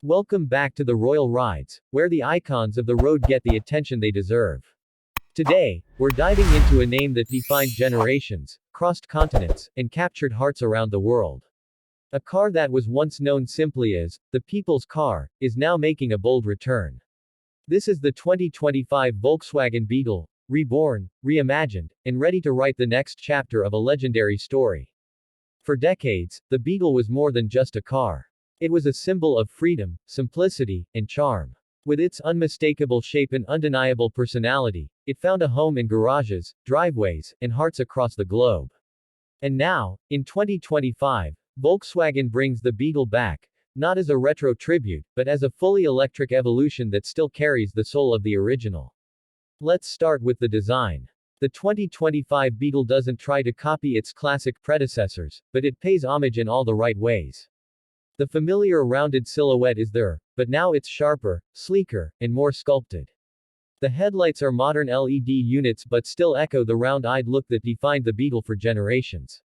Welcome back to the Royal Rides, where the icons of the road get the attention they deserve. Today, we're diving into a name that defined generations, crossed continents, and captured hearts around the world. A car that was once known simply as the people's car is now making a bold return. This is the 2025 Volkswagen Beetle, reborn, reimagined, and ready to write the next chapter of a legendary story. For decades, the Beetle was more than just a car. It was a symbol of freedom, simplicity, and charm. With its unmistakable shape and undeniable personality, it found a home in garages, driveways, and hearts across the globe. And now, in 2025, Volkswagen brings the Beetle back, not as a retro tribute, but as a fully electric evolution that still carries the soul of the original. Let's start with the design. The 2025 Beetle doesn't try to copy its classic predecessors, but it pays homage in all the right ways. The familiar rounded silhouette is there, but now it's sharper, sleeker, and more sculpted. The headlights are modern LED units but still echo the round-eyed look that defined the Beetle for generations.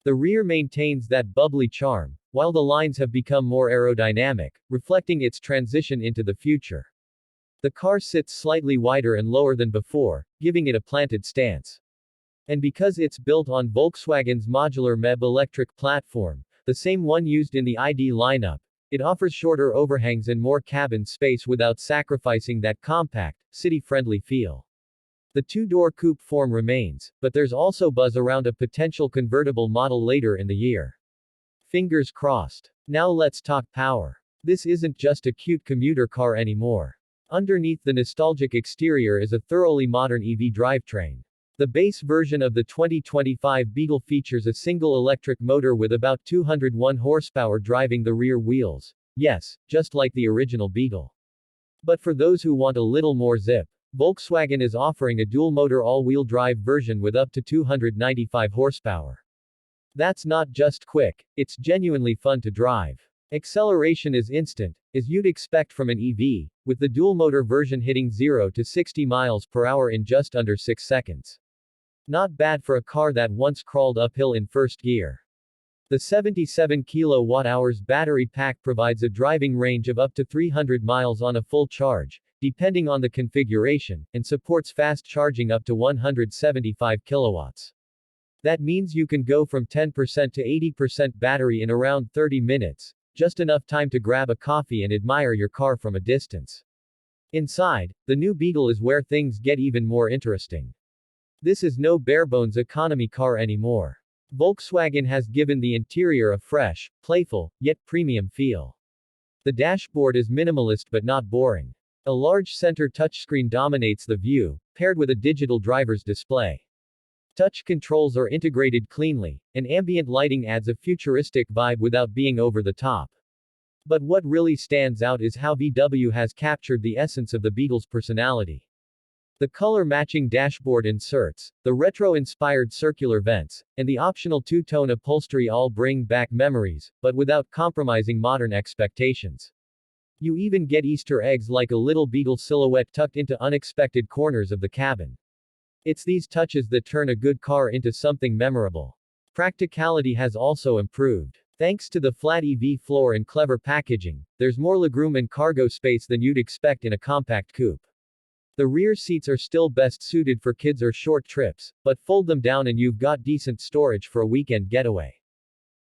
The rear maintains that bubbly charm, while the lines have become more aerodynamic, reflecting its transition into the future. The car sits slightly wider and lower than before, giving it a planted stance. And because it's built on Volkswagen's modular MEB electric platform, the same one used in the ID lineup, it offers shorter overhangs and more cabin space without sacrificing that compact, city-friendly feel. The two-door coupe form remains, but there's also buzz around a potential convertible model later in the year. Fingers crossed. Now let's talk power. This isn't just a cute commuter car anymore. Underneath the nostalgic exterior is a thoroughly modern EV drivetrain. The base version of the 2025 Beetle features a single electric motor with about 201 horsepower driving the rear wheels. Yes, just like the original Beetle. But for those who want a little more zip, Volkswagen is offering a dual-motor all-wheel drive version with up to 295 horsepower. That's not just quick, it's genuinely fun to drive. Acceleration is instant, as you'd expect from an EV, with the dual-motor version hitting 0 to 60 miles per hour in just under 6 seconds. Not bad for a car that once crawled uphill in first gear. The 77 kWh battery pack provides a driving range of up to 300 miles on a full charge, depending on the configuration, and supports fast charging up to 175 kilowatts. That means you can go from 10% to 80% battery in around 30 minutes, just enough time to grab a coffee and admire your car from a distance. Inside, the new Beetle is where things get even more interesting. This is no barebones economy car anymore. Volkswagen has given the interior a fresh, playful, yet premium feel. The dashboard is minimalist but not boring. A large center touchscreen dominates the view, paired with a digital driver's display. Touch controls are integrated cleanly, and ambient lighting adds a futuristic vibe without being over the top. But what really stands out is how VW has captured the essence of the Beetle's personality. The color-matching dashboard inserts, the retro-inspired circular vents, and the optional two-tone upholstery all bring back memories, but without compromising modern expectations. You even get Easter eggs like a little Beetle silhouette tucked into unexpected corners of the cabin. It's these touches that turn a good car into something memorable. Practicality has also improved. Thanks to the flat EV floor and clever packaging, there's more legroom and cargo space than you'd expect in a compact coupe. The rear seats are still best suited for kids or short trips, but fold them down and you've got decent storage for a weekend getaway.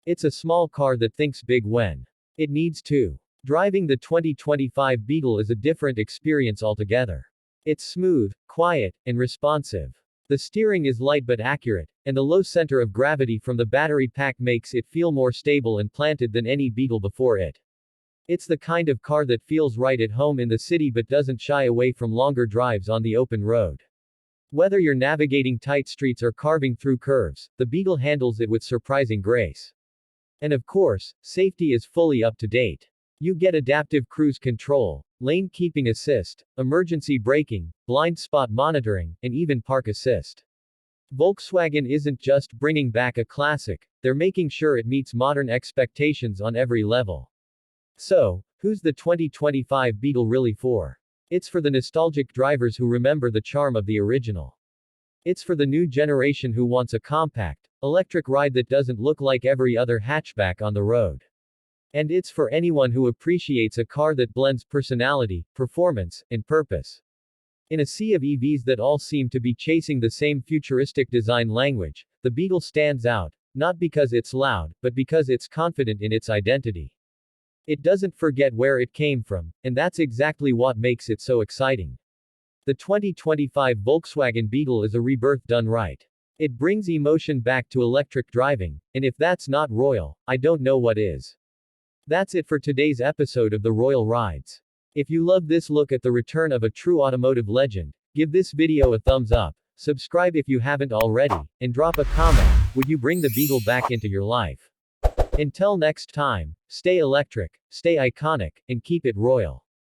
It's a small car that thinks big when it needs to. Driving the 2025 Beetle is a different experience altogether. It's smooth, quiet, and responsive. The steering is light but accurate, and the low center of gravity from the battery pack makes it feel more stable and planted than any Beetle before it. It's the kind of car that feels right at home in the city but doesn't shy away from longer drives on the open road. Whether you're navigating tight streets or carving through curves, the Beetle handles it with surprising grace. And of course, safety is fully up to date. You get adaptive cruise control, lane keeping assist, emergency braking, blind spot monitoring, and even park assist. Volkswagen isn't just bringing back a classic, they're making sure it meets modern expectations on every level. So, who's the 2025 Beetle really for? It's for the nostalgic drivers who remember the charm of the original. It's for the new generation who wants a compact, electric ride that doesn't look like every other hatchback on the road. And it's for anyone who appreciates a car that blends personality, performance, and purpose. In a sea of EVs that all seem to be chasing the same futuristic design language, the Beetle stands out, not because it's loud, but because it's confident in its identity. It doesn't forget where it came from, and that's exactly what makes it so exciting. The 2025 Volkswagen Beetle is a rebirth done right. It brings emotion back to electric driving, and if that's not royal, I don't know what is. That's it for today's episode of the Royal Rides. If you love this look at the return of a true automotive legend, give this video a thumbs up, subscribe if you haven't already, and drop a comment. Would you bring the Beetle back into your life? Until next time, stay electric, stay iconic, and keep it royal.